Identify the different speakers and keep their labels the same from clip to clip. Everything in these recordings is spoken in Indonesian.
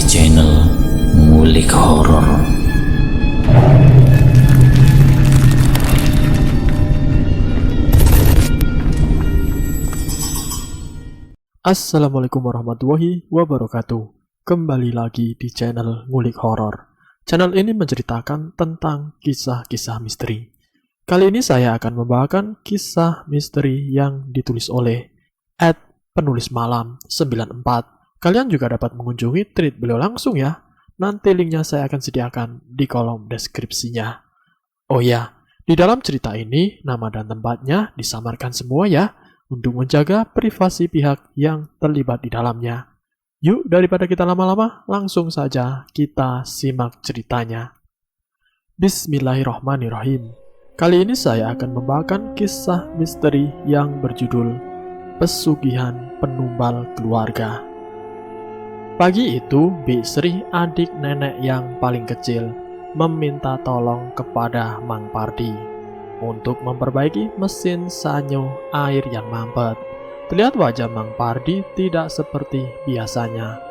Speaker 1: channel Ngulik Horor.
Speaker 2: Assalamualaikum warahmatullahi wabarakatuh. Kembali lagi di channel Ngulik Horor. Channel ini menceritakan tentang kisah-kisah misteri. Kali ini saya akan membawakan kisah misteri yang ditulis oleh @penulismalam94. Kalian juga dapat mengunjungi tweet beliau langsung ya. Nanti linknya saya akan sediakan di kolom deskripsinya. Oh ya, di dalam cerita ini nama dan tempatnya disamarkan semua ya, untuk menjaga privasi pihak yang terlibat di dalamnya. Yuk, daripada kita lama-lama, langsung saja kita simak ceritanya. Bismillahirrahmanirrahim. Kali ini saya akan membawakan kisah misteri yang berjudul Pesugihan Penumbal Keluarga. Pagi itu, Bi Sri, adik nenek yang paling kecil, meminta tolong kepada Mang Pardi untuk memperbaiki mesin sanyo air yang mampet. Terlihat wajah Mang Pardi tidak seperti biasanya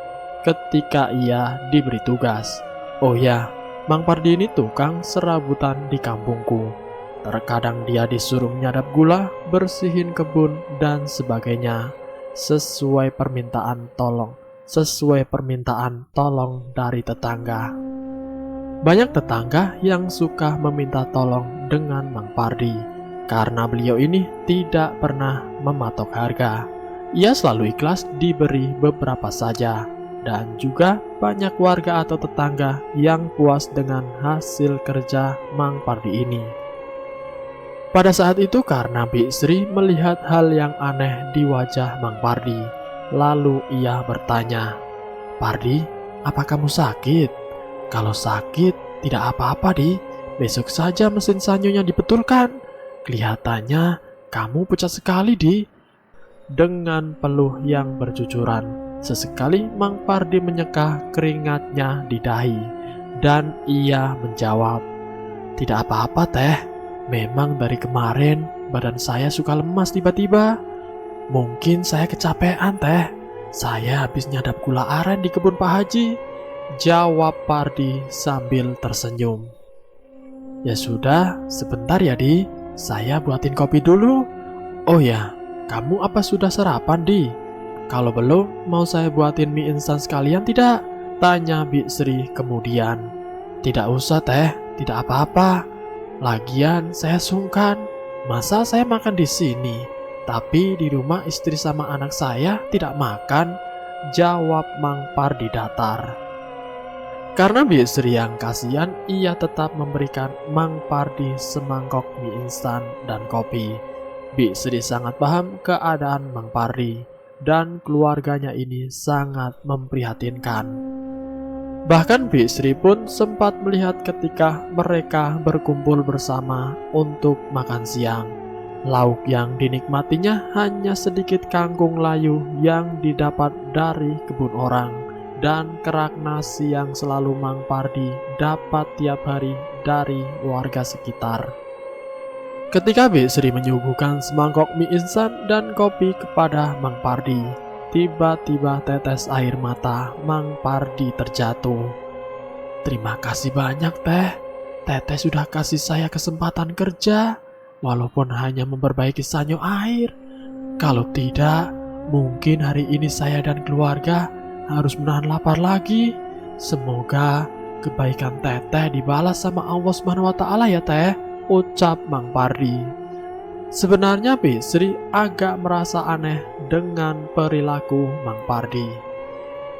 Speaker 2: ketika ia diberi tugas. Oh ya, Mang Pardi ini tukang serabutan di kampungku. Terkadang dia disuruh menyadap gula, bersihin kebun, dan sebagainya sesuai permintaan tolong dari tetangga. Banyak tetangga yang suka meminta tolong dengan Mang Pardi karena beliau ini tidak pernah mematok harga. Ia selalu ikhlas diberi beberapa saja, dan juga banyak warga atau tetangga yang puas dengan hasil kerja Mang Pardi ini. Pada saat itu karena Bi Sri melihat hal yang aneh di wajah Mang Pardi, lalu ia bertanya, "Pardi, apa kamu sakit? Kalau sakit, tidak apa-apa Di, besok saja mesin sanyonya dibetulkan. Kelihatannya kamu pucat sekali Di." Dengan peluh yang bercucuran, sesekali Mang Pardi menyeka keringatnya di dahi, dan ia menjawab, "Tidak apa-apa Teh, memang dari kemarin badan saya suka lemas tiba-tiba. Mungkin saya kecapean Teh, saya habis nyadap gula aren di kebun Pak Haji," jawab Pardi sambil tersenyum. "Ya sudah, sebentar ya Di, saya buatin kopi dulu. Oh ya, kamu apa sudah sarapan Di? Kalau belum, mau saya buatin mie instan sekalian tidak?" tanya Bi Sri kemudian. "Tidak usah Teh, tidak apa-apa. Lagian saya sungkan, masa saya makan di sini, tapi di rumah istri sama anak saya tidak makan," jawab Mang Pardi datar. Karena Bi Sri yang kasihan, ia tetap memberikan Mang Pardi semangkok mie instan dan kopi. Bi Sri sangat paham keadaan Mang Pardi, dan keluarganya ini sangat memprihatinkan. Bahkan Bi Sri pun sempat melihat ketika mereka berkumpul bersama untuk makan siang. Lauk yang dinikmatinya hanya sedikit kangkung layu yang didapat dari kebun orang, dan kerak nasi yang selalu Mang Pardi dapat tiap hari dari warga sekitar. Ketika Bi Sri menyuguhkan semangkok mie instan dan kopi kepada Mang Pardi, tiba-tiba tetes air mata Mang Pardi terjatuh. "Terima kasih banyak Teh, Teteh sudah kasih saya kesempatan kerja, walaupun hanya memperbaiki sanyo air. Kalau tidak, mungkin hari ini saya dan keluarga harus menahan lapar lagi. Semoga kebaikan Teteh dibalas sama Allah SWT ya Teh," ucap Mang Pardi. Sebenarnya Bi Sri agak merasa aneh dengan perilaku Mang Pardi.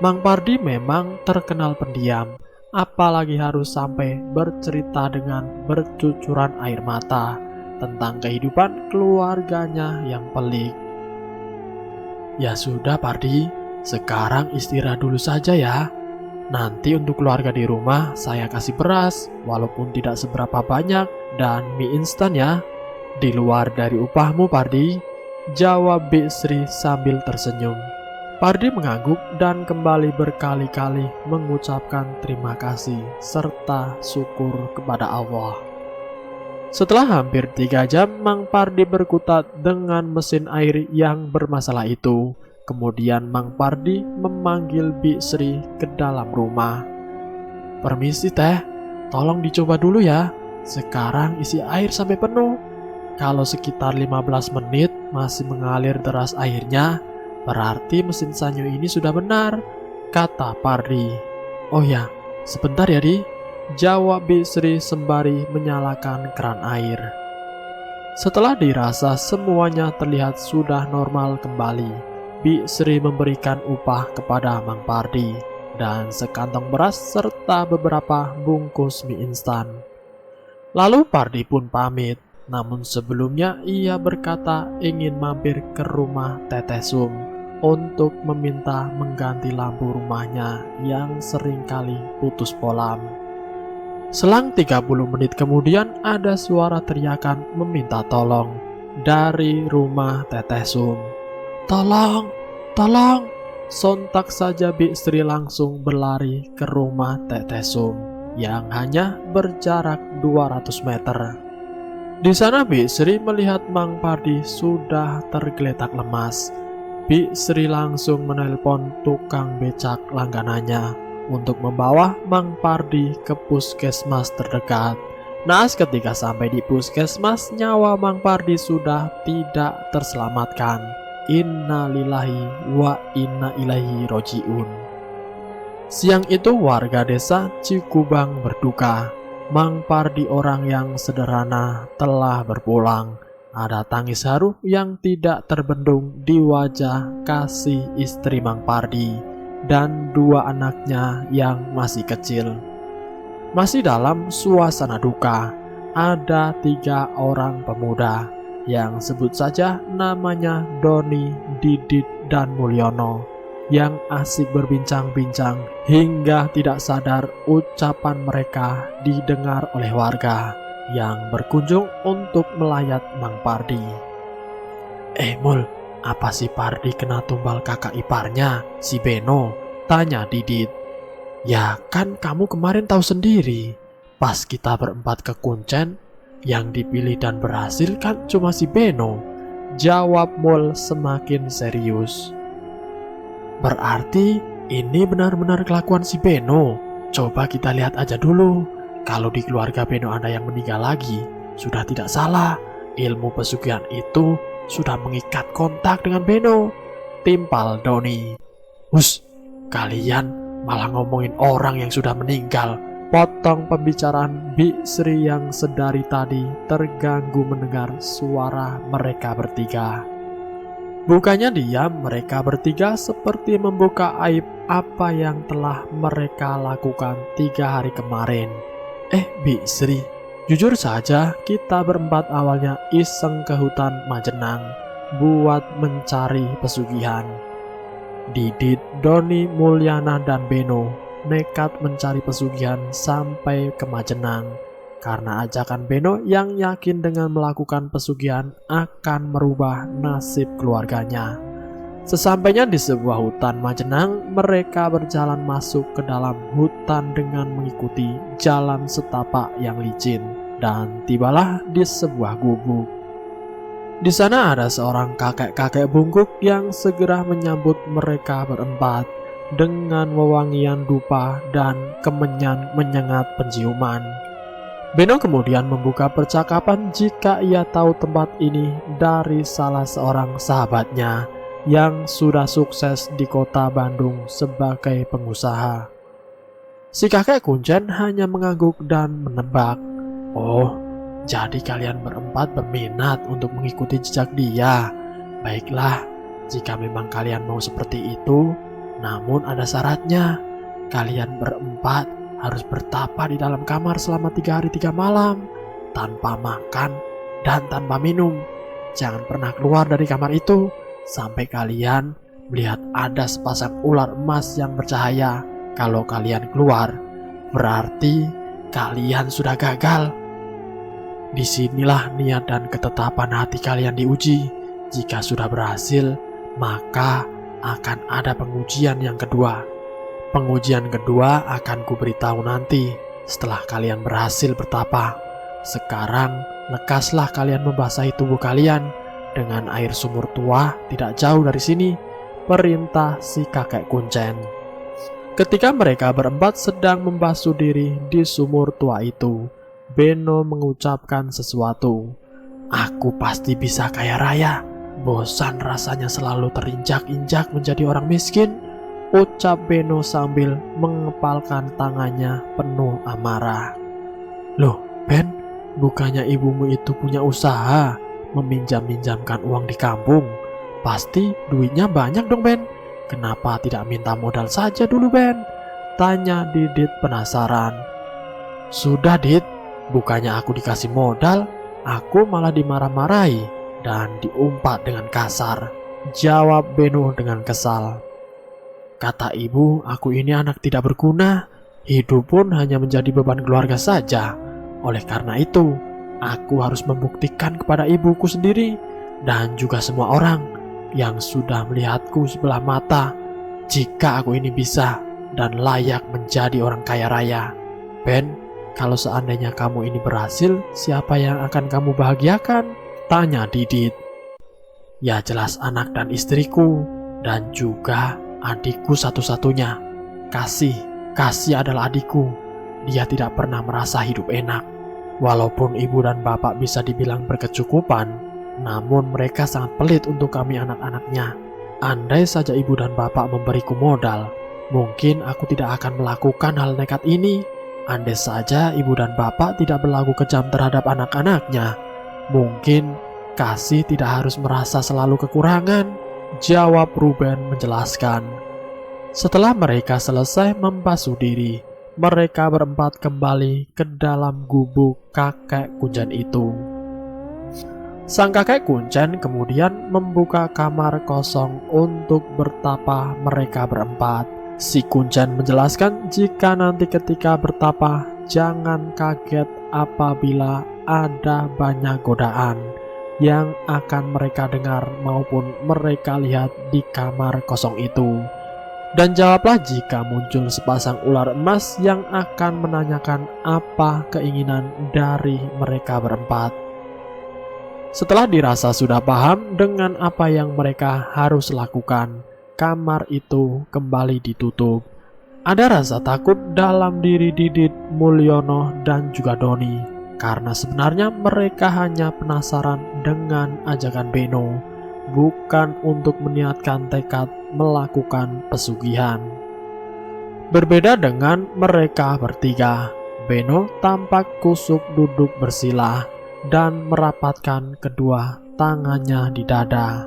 Speaker 2: Mang Pardi memang terkenal pendiam, apalagi harus sampai bercerita dengan bercucuran air mata tentang kehidupan keluarganya yang pelik. "Ya sudah Pardi, sekarang istirahat dulu saja ya. Nanti untuk keluarga di rumah saya kasih beras, walaupun tidak seberapa banyak, dan mie instan ya. Di luar dari upahmu Pardi," jawab Bi Sri sambil tersenyum. Pardi mengangguk dan kembali berkali-kali mengucapkan terima kasih serta syukur kepada Allah. Setelah hampir 3 jam, Mang Pardi berkutat dengan mesin air yang bermasalah itu. Kemudian Mang Pardi memanggil Bi Sri ke dalam rumah. "Permisi teh, tolong dicoba dulu ya. Sekarang isi air sampai penuh. Kalau sekitar 15 menit masih mengalir deras airnya, berarti mesin sanyo ini sudah benar," kata Pardi. "Oh ya, sebentar ya Di," jawab Bi Sri sembari menyalakan keran air. Setelah dirasa semuanya terlihat sudah normal kembali, Bi Sri memberikan upah kepada Mang Pardi dan sekantong beras serta beberapa bungkus mie instan. Lalu Pardi pun pamit, namun sebelumnya ia berkata ingin mampir ke rumah Teteh Sum untuk meminta mengganti lampu rumahnya yang seringkali putus bolam. Selang 30 menit kemudian ada suara teriakan meminta tolong dari rumah Teteh Sum. "Tolong, tolong!" Sontak saja Bi Sri langsung berlari ke rumah Teteh Sum yang hanya berjarak 200 meter. Di sana Bi Sri melihat Mang Pardi sudah tergeletak lemas. Bi Sri langsung menelpon tukang becak langganannya untuk membawa Mang Pardi ke puskesmas terdekat. Naas ketika sampai di puskesmas, nyawa Mang Pardi sudah tidak terselamatkan. Innalillahi wa inna ilaihi rojiun. Siang itu warga desa Cikubang berduka. Mang Pardi, orang yang sederhana, telah berpulang. Ada tangis haru yang tidak terbendung di wajah kasih istri Mang Pardi dan dua anaknya yang masih kecil. Masih dalam suasana duka, ada 3 orang pemuda yang sebut saja namanya Doni, Didit, dan Mulyono, yang asik berbincang-bincang hingga tidak sadar ucapan mereka didengar oleh warga yang berkunjung untuk melayat Mang Pardi. Mul, apa si Pardi kena tumbal kakak iparnya, si Beno?" tanya Didit. "Ya kan kamu kemarin tahu sendiri, pas kita berempat ke Kuncen, yang dipilih dan berhasil kan cuma si Beno," jawab Mul semakin serius. "Berarti ini benar-benar kelakuan si Beno. Coba kita lihat aja dulu. Kalau di keluarga Beno ada yang meninggal lagi, sudah tidak salah. Ilmu pesugihan itu sudah mengikat kontak dengan Beno," timpal Doni. "Hus, kalian malah ngomongin orang yang sudah meninggal," potong pembicaraan Bi Sri yang sedari tadi terganggu mendengar suara mereka bertiga. Bukannya diam, mereka bertiga seperti membuka aib apa yang telah mereka lakukan 3 hari kemarin. Bi Sri, jujur saja kita berempat awalnya iseng ke hutan Majenang buat mencari pesugihan. Didit, Doni, Mulyana, dan Beno nekat mencari pesugihan sampai ke Majenang karena ajakan Beno yang yakin dengan melakukan pesugihan akan merubah nasib keluarganya. Sesampainya di sebuah hutan Majenang, mereka berjalan masuk ke dalam hutan dengan mengikuti jalan setapak yang licin dan tibalah di sebuah gubuk. Di sana ada seorang kakek-kakek bungkuk yang segera menyambut mereka berempat dengan wewangian dupa dan kemenyan menyengat penciuman. Beno kemudian membuka percakapan jika ia tahu tempat ini dari salah seorang sahabatnya yang sudah sukses di kota Bandung sebagai pengusaha. Si kakek Kuncen hanya mengangguk dan menebak. "Oh, jadi kalian berempat berminat untuk mengikuti jejak dia. Baiklah, jika memang kalian mau seperti itu, namun ada syaratnya. Kalian berempat harus bertapa di dalam kamar selama 3 hari 3 malam, tanpa makan dan tanpa minum. Jangan pernah keluar dari kamar itu sampai kalian melihat ada sepasang ular emas yang bercahaya. Kalau kalian keluar, berarti kalian sudah gagal. Disinilah niat dan ketetapan hati kalian diuji. Jika sudah berhasil, maka akan ada pengujian yang kedua. Pengujian kedua akan kuberitahu nanti setelah kalian berhasil bertapa. Sekarang, lekaslah kalian membasahi tubuh kalian dengan air sumur tua tidak jauh dari sini. perintah si kakek kuncen. Ketika mereka berempat sedang membasuh diri di sumur tua itu, Beno mengucapkan sesuatu. "Aku pasti bisa kaya raya. Bosan rasanya selalu terinjak-injak menjadi orang miskin," ucap Beno sambil mengepalkan tangannya penuh amarah. "Loh, Ben, bukannya ibumu itu punya usaha meminjam-minjamkan uang di kampung? Pasti duitnya banyak dong, Ben. Kenapa tidak minta modal saja dulu, Ben?" tanya Didit penasaran. "Sudah, Dit, bukannya aku dikasih modal, aku malah dimarah-marahi dan diumpat dengan kasar," jawab Beno dengan kesal. "Kata ibu, aku ini anak tidak berguna, hidup pun hanya menjadi beban keluarga saja. Oleh karena itu, aku harus membuktikan kepada ibuku sendiri dan juga semua orang yang sudah melihatku sebelah mata jika aku ini bisa dan layak menjadi orang kaya raya. Ben, kalau seandainya kamu ini berhasil, siapa yang akan kamu bahagiakan?" tanya Didit. "Ya jelas anak dan istriku, dan juga adikku satu-satunya. Kasih adalah adikku. Dia tidak pernah merasa hidup enak. Walaupun ibu dan bapak bisa dibilang berkecukupan, namun mereka sangat pelit untuk kami anak-anaknya. Andai saja ibu dan bapak memberiku modal, mungkin aku tidak akan melakukan hal nekat ini. Andai saja ibu dan bapak tidak berlaku kejam terhadap anak-anaknya, mungkin kasih tidak harus merasa selalu kekurangan," jawab Ruben menjelaskan. Setelah mereka selesai membasuh diri, mereka berempat kembali ke dalam gubuk kakek kuncen itu. Sang kakek kuncen kemudian membuka kamar kosong untuk bertapa mereka berempat. Si kuncen menjelaskan jika nanti ketika bertapa, jangan kaget apabila ada banyak godaan yang akan mereka dengar maupun mereka lihat di kamar kosong itu. Dan jawablah jika muncul sepasang ular emas yang akan menanyakan apa keinginan dari mereka berempat. Setelah dirasa sudah paham dengan apa yang mereka harus lakukan, kamar itu kembali ditutup. Ada rasa takut dalam diri Didit, Mulyono, dan juga Doni, karena sebenarnya mereka hanya penasaran dengan ajakan Beno, bukan untuk meniatkan tekad melakukan pesugihan. Berbeda dengan mereka bertiga, Beno tampak kusuk duduk bersila dan merapatkan kedua tangannya di dada.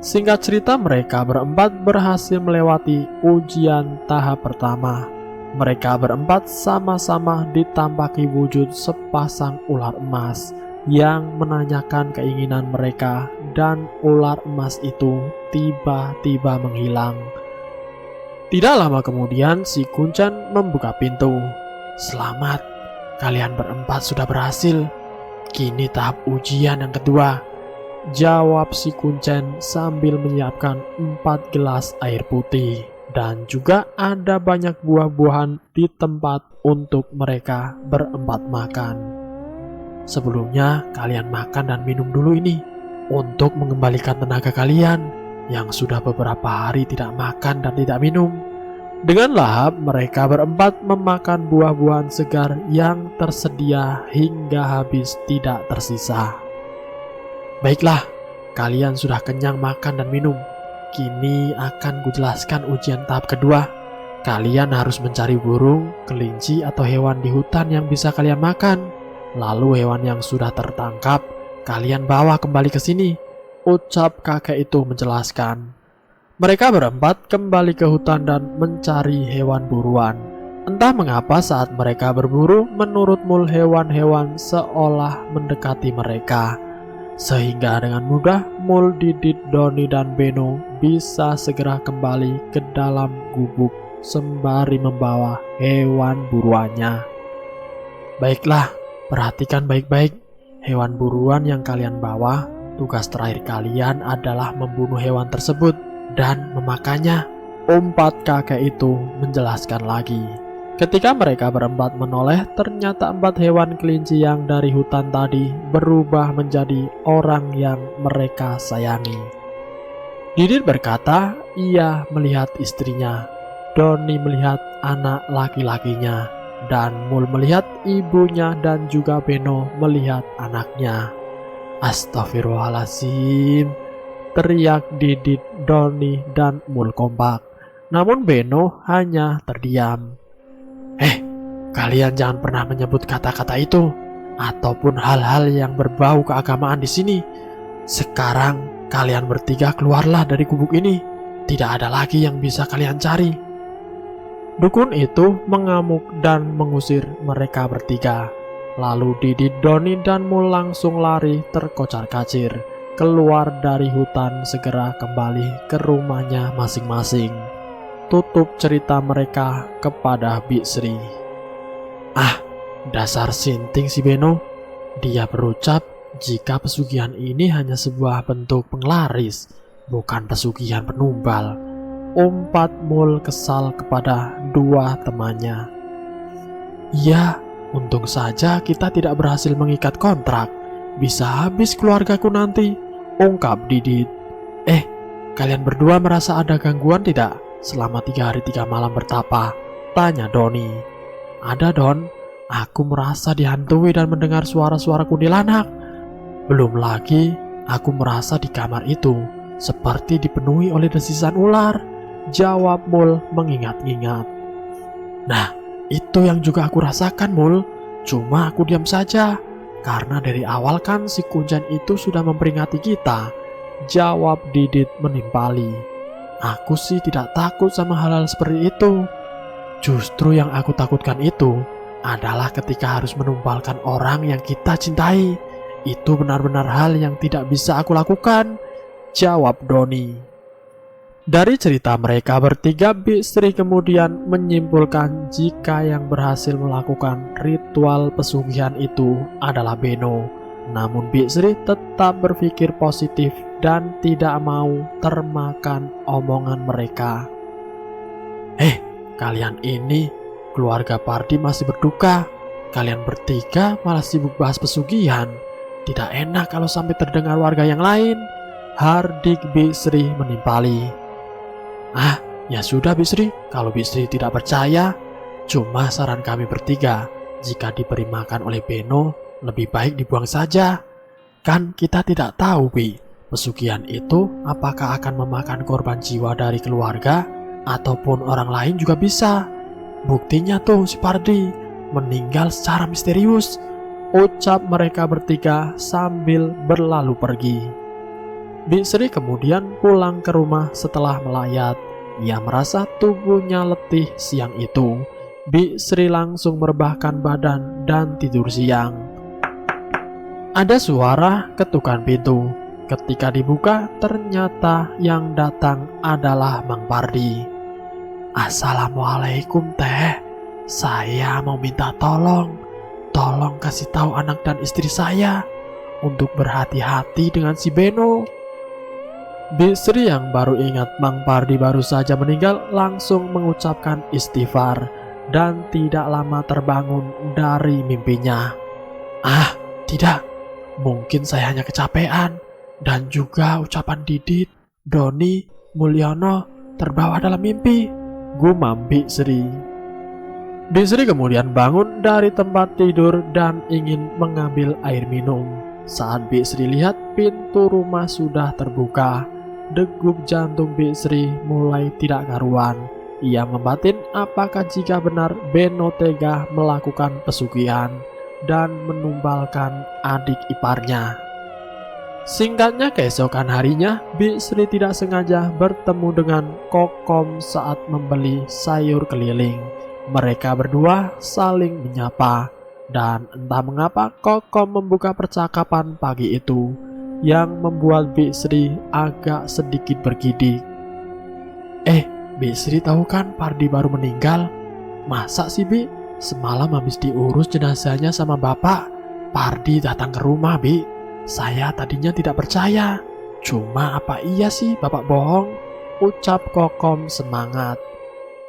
Speaker 2: Singkat cerita, mereka berempat berhasil melewati ujian tahap pertama. Mereka berempat sama-sama ditampaki wujud sepasang ular emas yang menanyakan keinginan mereka, dan ular emas itu tiba-tiba menghilang. Tidak lama kemudian si kuncen membuka pintu. "Selamat, kalian berempat sudah berhasil. Kini tahap ujian yang kedua," jawab si kuncen sambil menyiapkan 4 gelas air putih. Dan juga ada banyak buah-buahan di tempat untuk mereka berempat makan. "Sebelumnya kalian makan dan minum dulu ini untuk mengembalikan tenaga kalian yang sudah beberapa hari tidak makan dan tidak minum." Dengan lahap mereka berempat memakan buah-buahan segar yang tersedia hingga habis tidak tersisa. "Baiklah, kalian sudah kenyang makan dan minum. Kini akan kujelaskan ujian tahap kedua. Kalian harus mencari burung, kelinci, atau hewan di hutan yang bisa kalian makan. Lalu hewan yang sudah tertangkap, kalian bawa kembali ke sini," ucap kakek itu menjelaskan. Mereka berempat kembali ke hutan dan mencari hewan buruan. Entah mengapa saat mereka berburu, menurut Mul hewan-hewan seolah mendekati mereka. Sehingga dengan mudah Mul, Didit, Doni, dan Beno bisa segera kembali ke dalam gubuk sembari membawa hewan buruannya. "Baiklah, perhatikan baik-baik hewan buruan yang kalian bawa. Tugas terakhir kalian adalah membunuh hewan tersebut dan memakannya," umpat kakek itu menjelaskan lagi. Ketika mereka berempat menoleh, ternyata 4 hewan kelinci yang dari hutan tadi berubah menjadi orang yang mereka sayangi. Didit berkata ia melihat istrinya, Doni melihat anak laki-lakinya, dan Mul melihat ibunya dan juga Beno melihat anaknya. Astagfirullahaladzim, teriak Didit, Doni, dan Mul kompak. Namun Beno hanya terdiam. Kalian jangan pernah menyebut kata-kata itu ataupun hal-hal yang berbau keagamaan di sini. Sekarang kalian bertiga keluarlah dari gubuk ini. Tidak ada lagi yang bisa kalian cari. Dukun itu mengamuk dan mengusir mereka bertiga. Lalu Didit, Doni, dan Mul langsung lari terkocar-kacir keluar dari hutan, segera kembali ke rumahnya masing-masing. Tutup cerita mereka kepada Bisri. Dasar sinting si Beno. Dia berucap jika pesugihan ini hanya sebuah bentuk penglaris, bukan pesugihan penumbal. Umpat Mul kesal kepada dua temannya. Ya, untung saja kita tidak berhasil mengikat kontrak. Bisa habis keluargaku nanti, ungkap Didit. Kalian berdua merasa ada gangguan tidak selama 3 hari 3 malam bertapa? Tanya Doni. Ada, Don. Aku merasa dihantui dan mendengar suara-suara kuntilanak. Belum lagi aku merasa di kamar itu seperti dipenuhi oleh desisan ular, jawab Mul mengingat-ingat. Nah, itu yang juga aku rasakan, Mul. Cuma aku diam saja, karena dari awal kan si Kunjan itu sudah memperingati kita, jawab Didit menimpali. Aku sih tidak takut sama hal-hal seperti itu. Justru yang aku takutkan itu adalah ketika harus menumbalkan orang yang kita cintai. Itu benar-benar hal yang tidak bisa aku lakukan, jawab Doni. Dari cerita mereka bertiga, Bisri kemudian menyimpulkan jika yang berhasil melakukan ritual pesugihan itu adalah Beno. Namun Bisri tetap berpikir positif dan tidak mau termakan omongan mereka. Kalian ini keluarga Pardi masih berduka. Kalian bertiga malah sibuk bahas pesugihan. Tidak enak kalau sampai terdengar warga yang lain, hardik Bisri menimpali. Ya sudah Bisri, kalau Bisri tidak percaya, cuma saran kami bertiga, jika diberi makan oleh Beno, lebih baik dibuang saja. Kan kita tidak tahu, Bi, pesugihan itu apakah akan memakan korban jiwa dari keluarga ataupun orang lain juga bisa. Buktinya tuh si Pardi meninggal secara misterius, ucap mereka bertiga sambil berlalu pergi. Bisri kemudian pulang ke rumah setelah melayat. Ia merasa tubuhnya letih siang itu. Bisri langsung merebahkan badan dan tidur siang. Ada suara ketukan pintu. Ketika dibuka, ternyata yang datang adalah Mang Pardi. Assalamualaikum teh, saya mau minta tolong kasih tahu anak dan istri saya untuk berhati-hati dengan si Beno. Bisri yang baru ingat Mang Pardi baru saja meninggal langsung mengucapkan istighfar dan tidak lama terbangun dari mimpinya. Tidak, mungkin saya hanya kecapean dan juga ucapan Didit, Doni, Mulyono terbawa dalam mimpi, gumam Bisri. Bisri kemudian bangun dari tempat tidur dan ingin mengambil air minum. Saat Bisri lihat pintu rumah sudah terbuka, degup jantung Bisri mulai tidak karuan. Ia membatin apakah jika benar Beno tega melakukan pesugihan dan menumbalkan adik iparnya. Singkatnya, keesokan harinya Bisri tidak sengaja bertemu dengan Kokom saat membeli sayur keliling. Mereka berdua saling menyapa, dan entah mengapa Kokom membuka percakapan pagi itu yang membuat Bisri agak sedikit bergidik. Bisri tahu kan Pardi baru meninggal? Masa sih, Bi? Semalam habis diurus jenazahnya sama bapak, Pardi datang ke rumah, Bi. Saya tadinya tidak percaya. Cuma apa iya sih bapak bohong? Ucap Kokom semangat.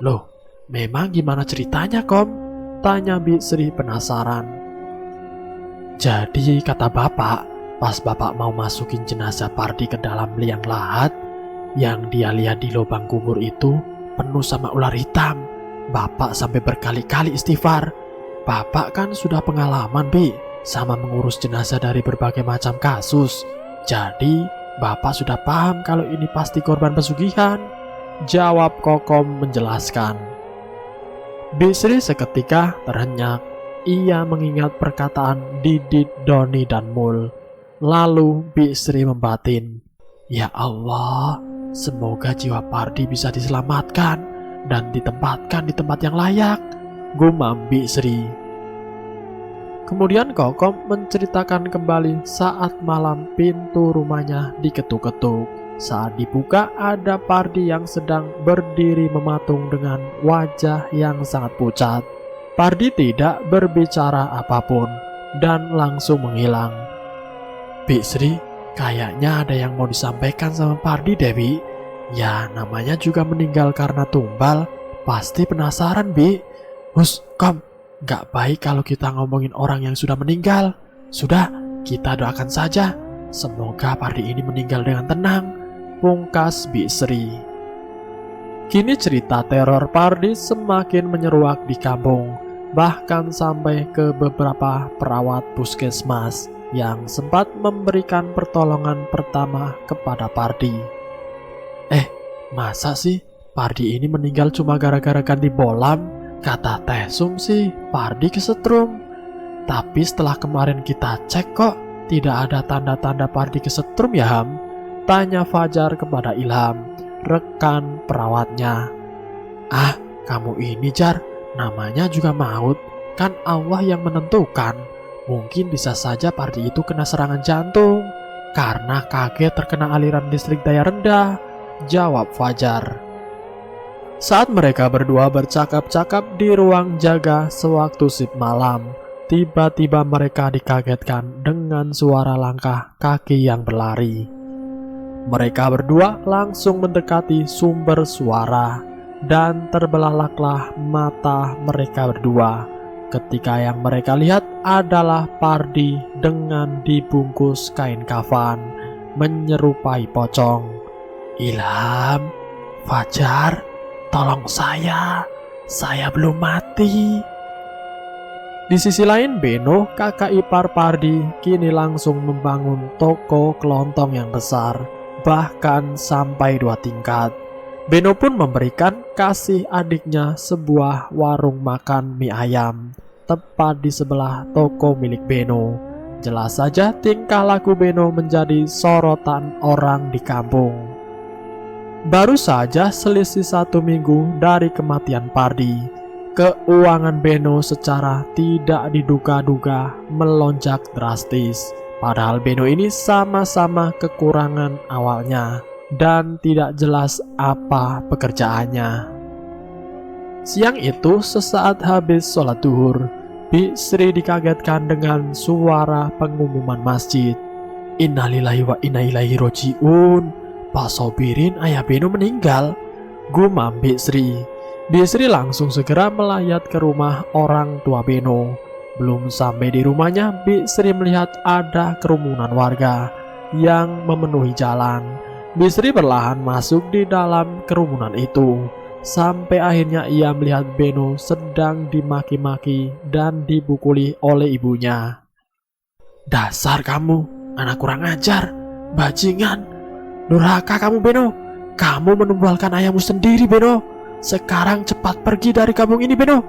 Speaker 2: Loh, memang gimana ceritanya, Kom? Tanya Bisri penasaran. Jadi kata bapak, pas bapak mau masukin jenazah Pardi ke dalam liang lahat, Yang dia lihat di lubang kubur itu penuh sama ular hitam. Bapak sampai berkali-kali istighfar. Bapak kan sudah pengalaman, Bi, sama mengurus jenazah dari berbagai macam kasus. Jadi, Bapak sudah paham kalau ini pasti korban pesugihan. Jawab Kokom menjelaskan. Bisri seketika terhenyak. Ia mengingat perkataan Didit, Doni, dan Mul. Lalu Bisri membatin, "Ya Allah, semoga jiwa Pardi bisa diselamatkan dan ditempatkan di tempat yang layak," gumam Bisri. Kemudian Kokom menceritakan kembali saat malam pintu rumahnya diketuk-ketuk. Saat dibuka, ada Pardi yang sedang berdiri mematung dengan wajah yang sangat pucat. Pardi tidak berbicara apapun dan langsung menghilang. "Bisri, kayaknya ada yang mau disampaikan sama Pardi, Dewi. Ya, namanya juga meninggal karena tumbal. Pasti penasaran, Bi. Hus, Kom, gak baik kalau kita ngomongin orang yang sudah meninggal. Sudah, kita doakan saja. Semoga Pardi ini meninggal dengan tenang," pungkas Bisri. Kini cerita teror Pardi semakin menyeruak di kampung. Bahkan sampai ke beberapa perawat puskesmas yang sempat memberikan pertolongan pertama kepada Pardi. Masa sih Pardi ini meninggal cuma gara-gara ganti bolam? Kata Teh Sum sih Pardi kesetrum. Tapi setelah kemarin kita cek kok tidak ada tanda-tanda Pardi kesetrum ya, Ham? Tanya Fajar kepada Ilham, rekan perawatnya. "Ah, kamu ini, Jar, namanya juga maut, kan Allah yang menentukan. Mungkin bisa saja Pardi itu kena serangan jantung karena kaget terkena aliran listrik daya rendah," jawab Fajar. Saat mereka berdua bercakap-cakap di ruang jaga sewaktu shift malam, tiba-tiba mereka dikagetkan dengan suara langkah kaki yang berlari. Mereka berdua langsung mendekati sumber suara dan terbelalaklah mata mereka berdua ketika yang mereka lihat adalah Pardi dengan dibungkus kain kafan menyerupai pocong. "Ilham, Fajar, tolong saya belum mati." Di sisi lain, Beno, kakak ipar Pardi, kini langsung membangun toko kelontong yang besar, bahkan sampai 2 tingkat. Beno pun memberikan kasih adiknya sebuah warung makan mie ayam, tepat di sebelah toko milik Beno. Jelas saja tingkah laku Beno menjadi sorotan orang di kampung. Baru saja selisih 1 minggu dari kematian Pardi, keuangan Beno secara tidak diduga-duga melonjak drastis. Padahal Beno ini sama-sama kekurangan awalnya dan tidak jelas apa pekerjaannya. Siang itu sesaat habis sholat duhur, Bisri dikagetkan dengan suara pengumuman masjid. "Innalillahi wa inna ilaihi roji'un. Pak Sobirin, ayah Beno meninggal," gumam Bisri. Bisri langsung segera melayat ke rumah orang tua Beno. Belum sampai di rumahnya, Bisri melihat ada kerumunan warga yang memenuhi jalan. Bisri perlahan masuk di dalam kerumunan itu, sampai akhirnya ia melihat Beno sedang dimaki-maki dan dipukuli oleh ibunya. "Dasar kamu, anak kurang ajar, bajingan, durhaka kamu Beno. Kamu menumbalkan ayahmu sendiri, Beno. Sekarang cepat pergi dari kampung ini, Beno."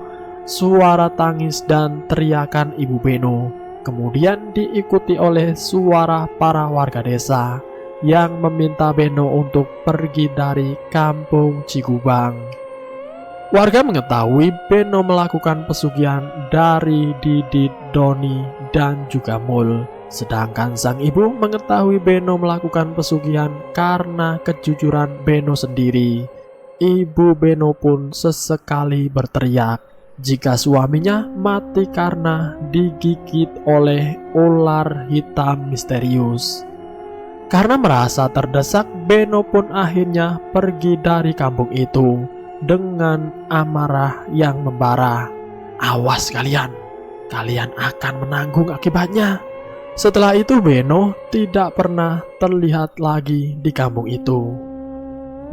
Speaker 2: Suara tangis dan teriakan ibu Beno kemudian diikuti oleh suara para warga desa yang meminta Beno untuk pergi dari kampung Cigubang. Warga mengetahui Beno melakukan pesugihan dari Didit, Doni, dan juga Mul. Sedangkan sang ibu mengetahui Beno melakukan pesugihan karena kejujuran Beno sendiri. Ibu Beno pun sesekali berteriak jika suaminya mati karena digigit oleh ular hitam misterius. Karena merasa terdesak, Beno pun akhirnya pergi dari kampung itu dengan amarah yang membara. "Awas kalian akan menanggung akibatnya." Setelah itu Beno tidak pernah terlihat lagi di kampung itu.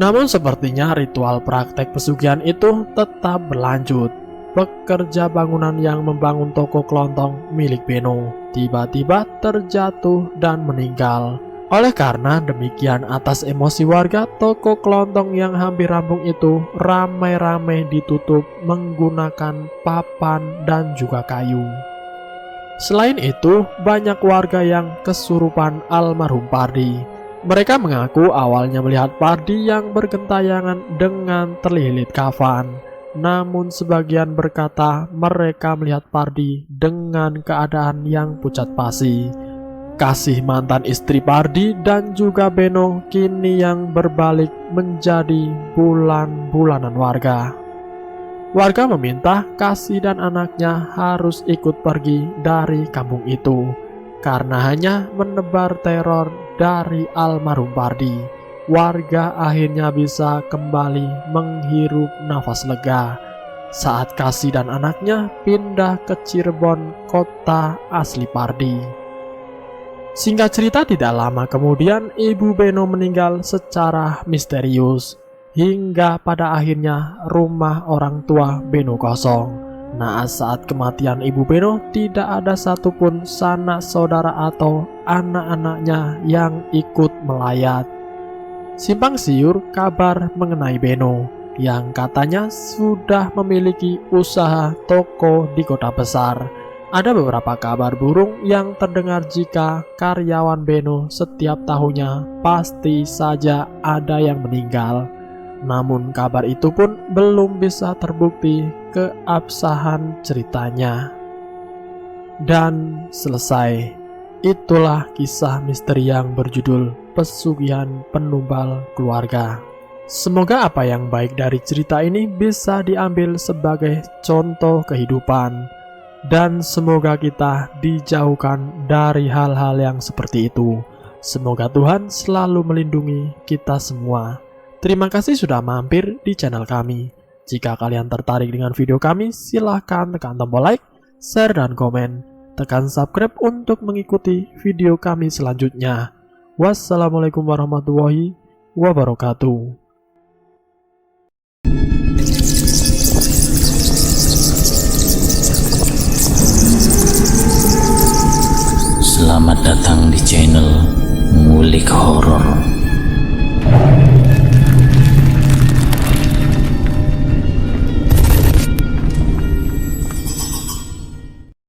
Speaker 2: Namun sepertinya ritual praktek pesugihan itu tetap berlanjut. Pekerja bangunan yang membangun toko kelontong milik Beno tiba-tiba terjatuh dan meninggal. Oleh karena demikian, atas emosi warga, toko kelontong yang hampir rampung itu ramai-ramai ditutup menggunakan papan dan juga kayu. Selain itu, banyak warga yang kesurupan almarhum Pardi. Mereka mengaku awalnya melihat Pardi yang bergentayangan dengan terlilit kafan. Namun sebagian berkata mereka melihat Pardi dengan keadaan yang pucat pasi. Kasih mantan istri Pardi dan juga Beno kini yang berbalik menjadi bulan-bulanan warga. Warga meminta Kasih dan anaknya harus ikut pergi dari kampung itu karena hanya menebar teror dari almarhum Pardi. Warga akhirnya bisa kembali menghirup nafas lega saat Kasih dan anaknya pindah ke Cirebon, kota asli Pardi. Singkat cerita, tidak lama kemudian Ibu Beno meninggal secara misterius hingga pada akhirnya rumah orang tua Beno kosong. Naas saat kematian Ibu Beno tidak ada satupun sanak saudara atau anak-anaknya yang ikut melayat. Simpang siur kabar mengenai Beno yang katanya sudah memiliki usaha toko di kota besar. Ada beberapa kabar burung yang terdengar jika karyawan Beno setiap tahunnya pasti saja ada yang meninggal. Namun kabar itu pun belum bisa terbukti keabsahan ceritanya. Dan selesai. Itulah kisah misteri yang berjudul Pesugihan Penumbal Keluarga. Semoga apa yang baik dari cerita ini bisa diambil sebagai contoh kehidupan. Dan semoga kita dijauhkan dari hal-hal yang seperti itu. Semoga Tuhan selalu melindungi kita semua. Terima kasih sudah mampir di channel kami. Jika kalian tertarik dengan video kami, silahkan tekan tombol like, share, dan komen. Tekan subscribe untuk mengikuti video kami selanjutnya. Wassalamualaikum warahmatullahi wabarakatuh.
Speaker 1: Selamat datang di channel Ngulik Horor.